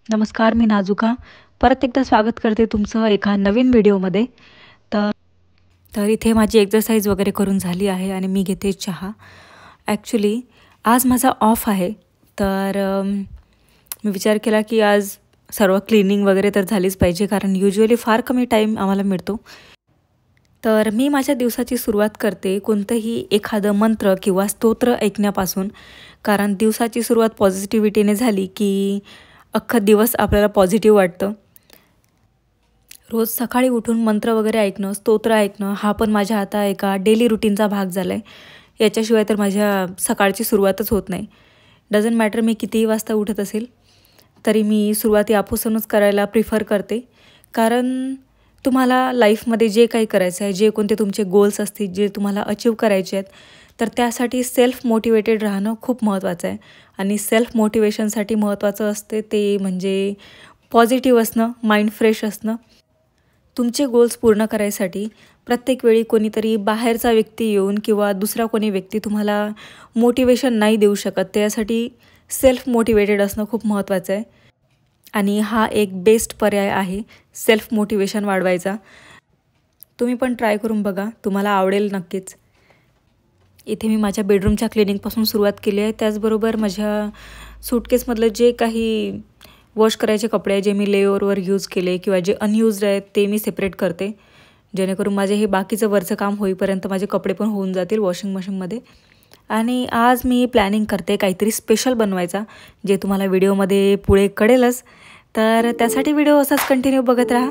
नमस्कार, मी नाजुका. परत एकदा स्वागत करते तुमचं एका नवीन व्हिडिओमध्ये. तर तर इथे माझी एक्सरसाइज वगैरे करून झाली आहे आणि मी घेते चहा. ॲक्च्युली आज माझा ऑफ आहे. तर मी विचार केला की आज सर्व क्लिनिंग वगैरे तर झालीच पाहिजे, कारण युजुअली फार कमी टाईम आम्हाला मिळतो. तर मी माझ्या दिवसाची सुरुवात करते कोणतंही एखादं मंत्र किंवा स्तोत्र ऐकण्यापासून, कारण दिवसाची सुरुवात पॉझिटिव्हिटीने झाली की अख्खा दिवस आपल्याला पॉझिटिव्ह वाटतं. रोज सकाळी उठून मंत्र वगैरे ऐकणं, स्तोत्र ऐकणं हा पण माझ्या आता एका डेली रुटीनचा भाग झाला आहे. याच्याशिवाय तर माझ्या सकाळची सुरुवातच होत नाही. डझंट मॅटर मी कितीही वाजता उठत असेल तरी मी सुरुवात यापासूनच करायला प्रिफर करते. कारण तुम्हाला लाईफमध्ये जे काही करायचं आहे, जे कोणते तुमचे गोल्स असतील, जे तुम्हाला अचीव करायचे आहेत, तर त्यासाठी सेल्फ मोटिवेटेड राहणं खूप महत्त्वाचं आहे. आणि सेल्फ मोटिवेशनसाठी महत्त्वाचं असते ते म्हणजे पॉझिटिव्ह असणं, माइंड फ्रेश असणं. तुमचे गोल्स पूर्ण करायसाठी प्रत्येक वेळी कोणीतरी बाहेरचा व्यक्ती येऊन किंवा दुसरा कोणी व्यक्ती तुम्हाला मोटिवेशन नाही देऊ शकत. त्यासाठी सेल्फ मोटिवेटेड असणं खूप महत्त्वाचं आहे. आणि हा एक बेस्ट पर्याय आहे सेल्फ मोटिवेशन वाढवायचा. तुम्ही पण ट्राय करून बघा, तुम्हाला आवडेल नक्कीच. इथे मी माझ्या बेडरूमच्या क्लिनिंगपासून सुरुवात केली आहे. त्याचबरोबर माझ्या सूटकेसमधलं जे काही वॉश करायचे कपडे आहे, जे मी लेओवरवर यूज केले किंवा जे अनयूज्ड आहेत ते मी सेपरेट करते, जेणेकरून माझे हे बाकीचं वरचं काम होईपर्यंत माझे कपडे पण होऊन जातील वॉशिंग मशीनमध्ये. आणि आज मी प्लॅनिंग करते काहीतरी स्पेशल बनवायचा, जे तुम्हाला व्हिडिओमध्ये पुढे कळेलच. तर त्यासाठी व्हिडिओ असाच कंटिन्यू बघत राहा.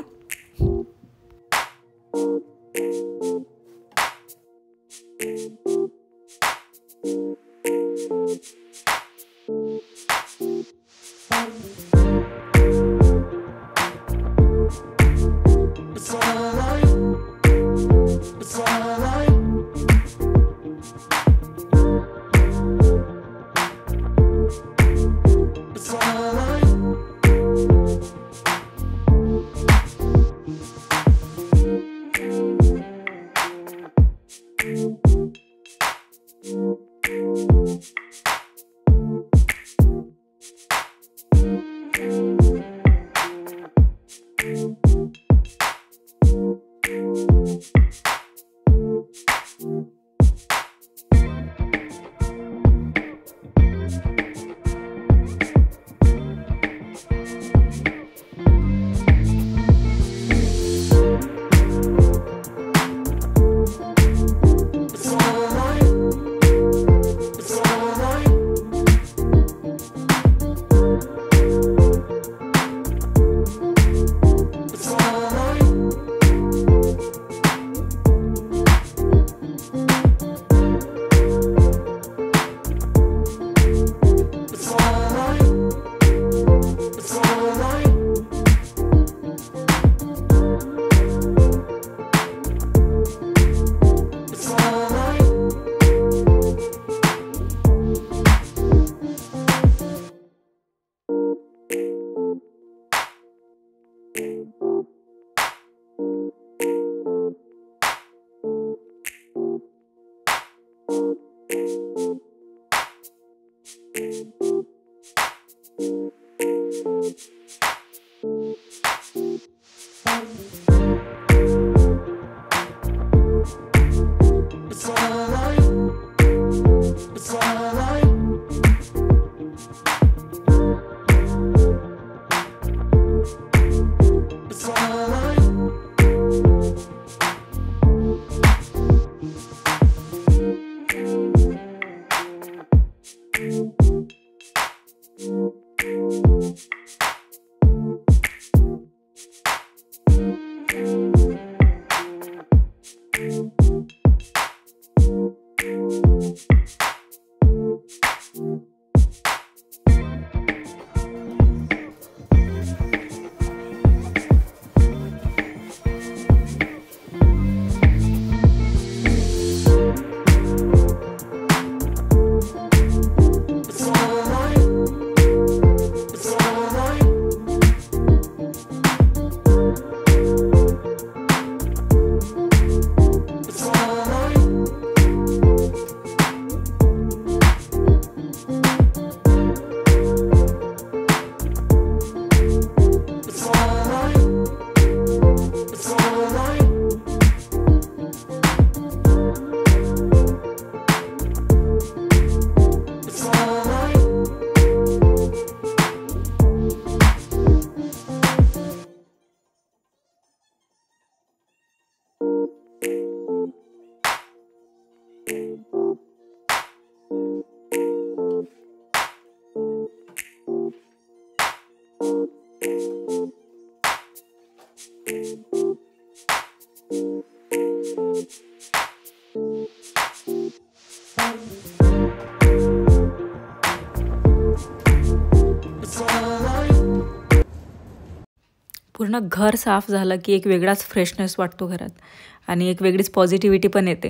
पूर्ण घर साफ झालं की एक वेगळाच फ्रेशनेस वाटतो घरात आणि एक वेगळीच पॉझिटिव्हिटी पण येते.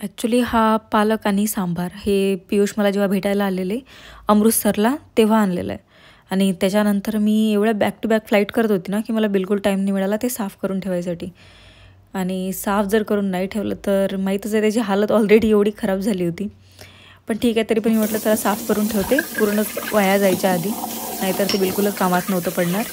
ॲक्च्युली हा पालक आणि सांबार हे पियुष मला जेव्हा भेटायला आलेले अमृतसरला तेव्हा आणलेलं आहे. आणि त्याच्यानंतर मी एवढ्या बॅक टू बॅक फ्लाईट करत होती ना की मला बिलकुल टाईम नाही मिळाला ते साफ करून ठेवायसाठी. आणि साफ जर करून नाही ठेवलं तर माहीतच आहे त्याची हालत ऑलरेडी एवढी खराब झाली होती. पण ठीक आहे, तरी पण मी म्हटलं त्याला साफ करून ठेवते पूर्ण वाया जायच्या आधी, नाहीतर ते बिलकुलच कामात नव्हतं पडणार.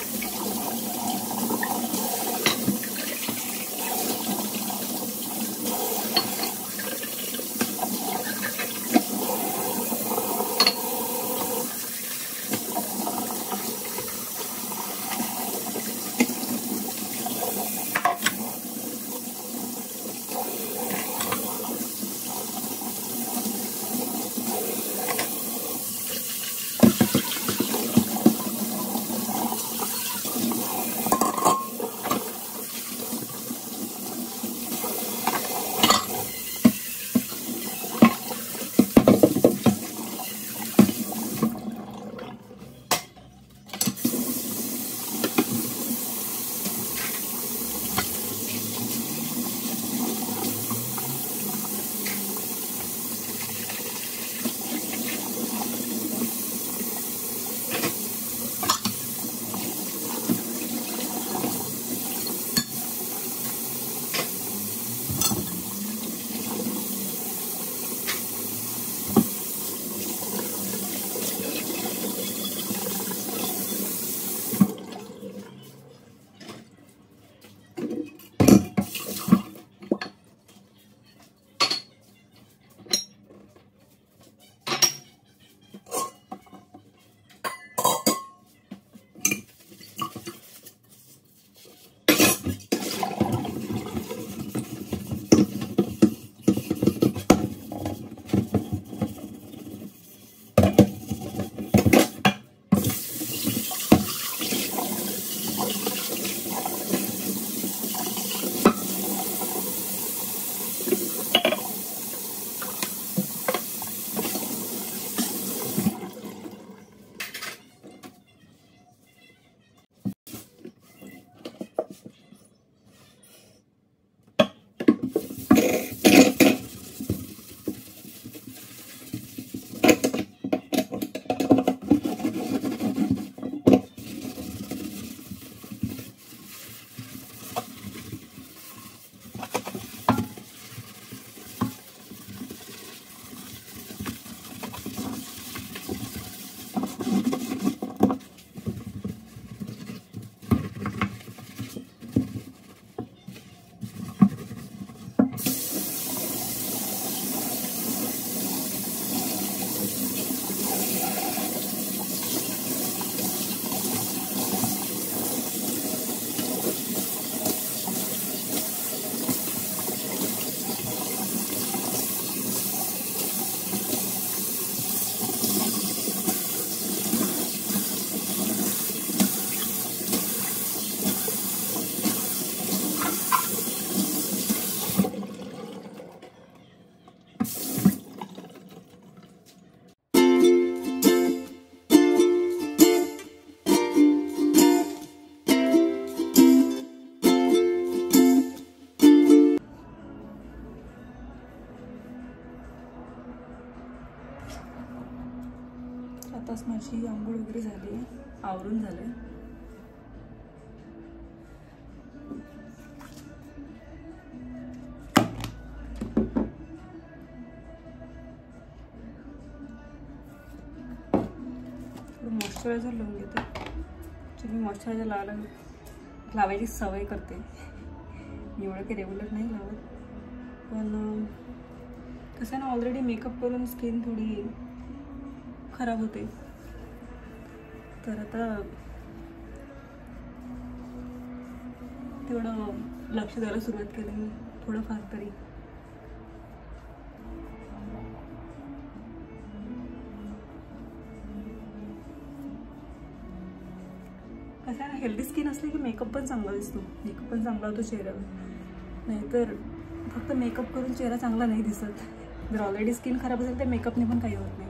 आताच माझी आंघोळ वगैरे झाली आहे, आवरून झालं आहे. मॉइश्चरायझर लावून घेते. ॲक्च्युली मॉइश्चरायझर लावायची सवय करते. एवढं काही रेग्युलर नाही लावत, पण कसं आहे ना, ऑलरेडी मेकअप करून स्किन थोडी खराब होते. तर आता तेवढं लक्ष द्यायला सुरुवात केली मी, थोडंफार तरी. कसं आहे ना, हेल्दी स्किन असली की मेकअप पण चांगला दिसतो, मेकअप पण चांगला होतो चेहऱ्यावर. नाहीतर फक्त मेकअप करून चेहरा चांगला नाही दिसत. जर ऑलरेडी स्किन खराब असेल तर मेकअपने पण काही होत नाही.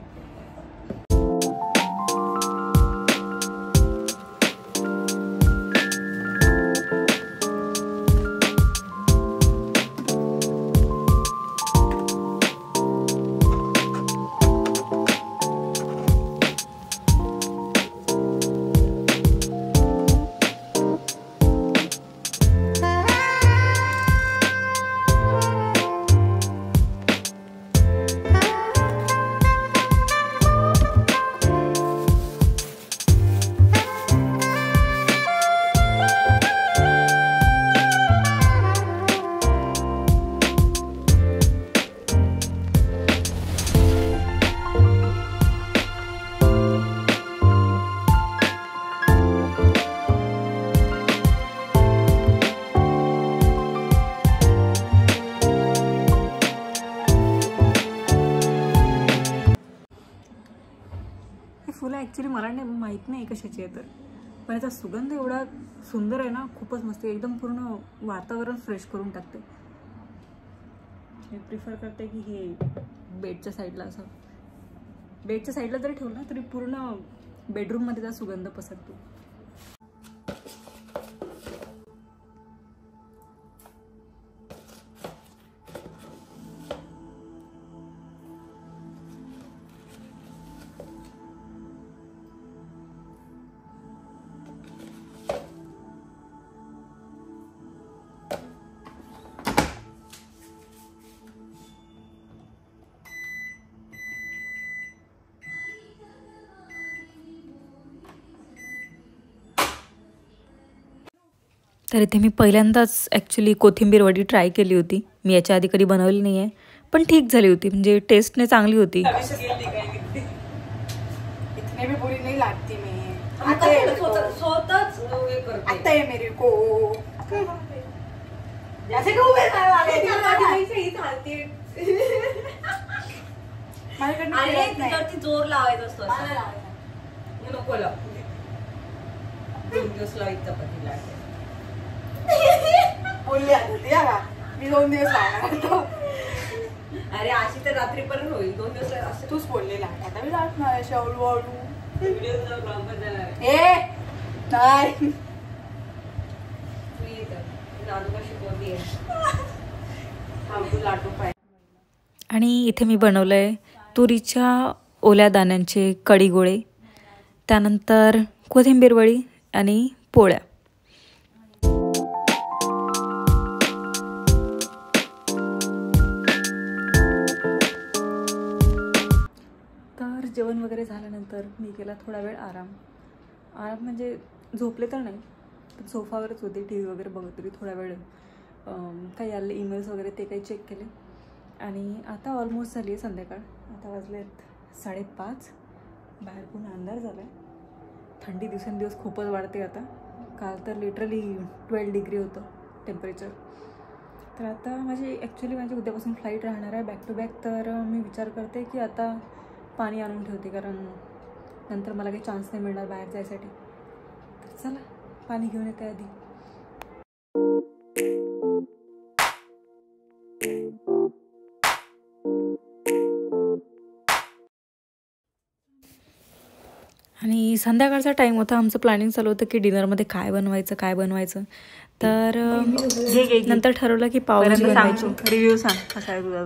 फुलं ॲक्च्युली मला माहीत नाही कशाची आहे तर, पण याचा सुगंध एवढा सुंदर आहे ना, खूपच मस्त, एकदम पूर्ण वातावरण फ्रेश करून टाकते. मी प्रिफर करते की हे बेडच्या साईडला असं, बेडच्या साईडला जरी ठेवलं ना तरी पूर्ण बेडरूममध्ये त्याचा सुगंध पसरतो. तर इथे मी पहिल्यांदाच ॲक्च्युली कोथिंबीर वडी ट्राय केली होती. मी याच्या आधी कधी बनवली नाही आहे, पण ठीक झाली होती, म्हणजे टेस्टने चांगली होती. इतने भी बुरी नहीं लगती मैं, आता है मेरे को जैसे कि मैं माझ्याकडे जोर लावायचा असतो. नको लाव, 2 दिवस लावायचं चपाती लागते. बोलली आता मी 2 दिवस लागणार. अरे अशी तर रात्रीपर्यंत होईल, 2 दिवस असं तूच बोललेला. आता मी लागणार अशी हळूहळू व्हिडिओ नाही. आणि इथे मी बनवलंय तुरीच्या ओल्या दाण्यांचे कढी गोळे, त्यानंतर कोथिंबीर वडी आणि पोळ्या. तर जेवण वगैरे झाल्यानंतर मी केला थोडा वेळ आराम म्हणजे झोपले तर नाही, पण सोफावरच होते, टी व्ही वगैरे बघत तरी थोडा वेळ काही आले ईमेल्स वगैरे ते काही चेक केले. आणि आता ऑलमोस्ट झाली आहे संध्याकाळ. आता वाजलेत 5:30. बाहेर पुन्हा अंधार झाला आहे. थंडी दिवसेंदिवस खूपच वाढते आता. काल तर लिटरली 12 डिग्री होतं टेम्परेचर. तर आता माझी उद्यापासून फ्लाईट राहणार आहे बॅक टू बॅक. तर मी विचार करते की आता पाणी आणून ठेवते, कारण नंतर मला काही चान्स नाही मिळणार बाहेर जायसाठी. तर चला पाणी घेऊन येते आधी. आणि संध्याकाळचा टाईम होता. आमचं प्लॅनिंग चालू होतं की डिनरमध्ये काय बनवायचं. तर नंतर ठरवलं की पावभाजी बनवायची. रिव्ह्यू सांग कसा आहे तुझा.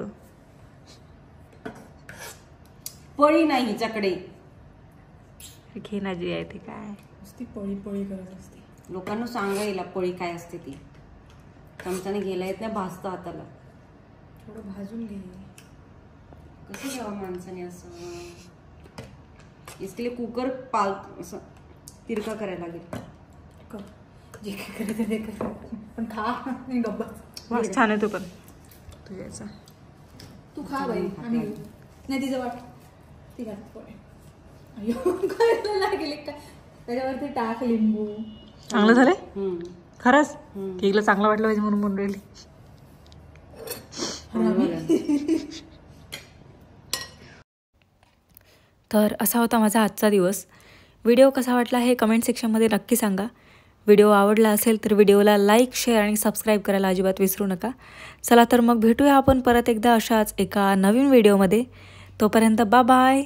पळी नाही हिच्याकडे, घेणं जी आहे ती काय नुसती पळी करत असते. लोकांना सांगायला पळी काय असते ती. चमच्याने गेला येत नाही, भाजतं हाताला. थोडं भाजून घे. कसं घ्यावं माणसाने असं. इसके लिए कुकर असं तिरका करायला लागेल. जे काय करायचं ते कर, पण खा नाही. गप्पा छान आहे. तू पण तुझ्याचा तू खा बाई. आणि नाही तिचं वाट ती घात पोळे. अय्यो लागेल का त्याच्यावरती टाक लिंबू. चांगलं झालंय खरंच. केकला चांगलं वाटलं पाहिजे म्हणून म्हणून राहिली. तर असा होता माझा आजचा दिवस. व्हिडिओ कसा वाटला हे कमेंट सेक्शनमध्ये नक्की सांगा. व्हिडिओ आवडला असेल तर व्हिडिओला लाईक, शेअर आणि सबस्क्राईब करायला अजिबात विसरू नका. चला तर मग भेटूया आपण परत एकदा अशाच एका नवीन व्हिडिओमध्ये. तोपर्यंत बाय बाय.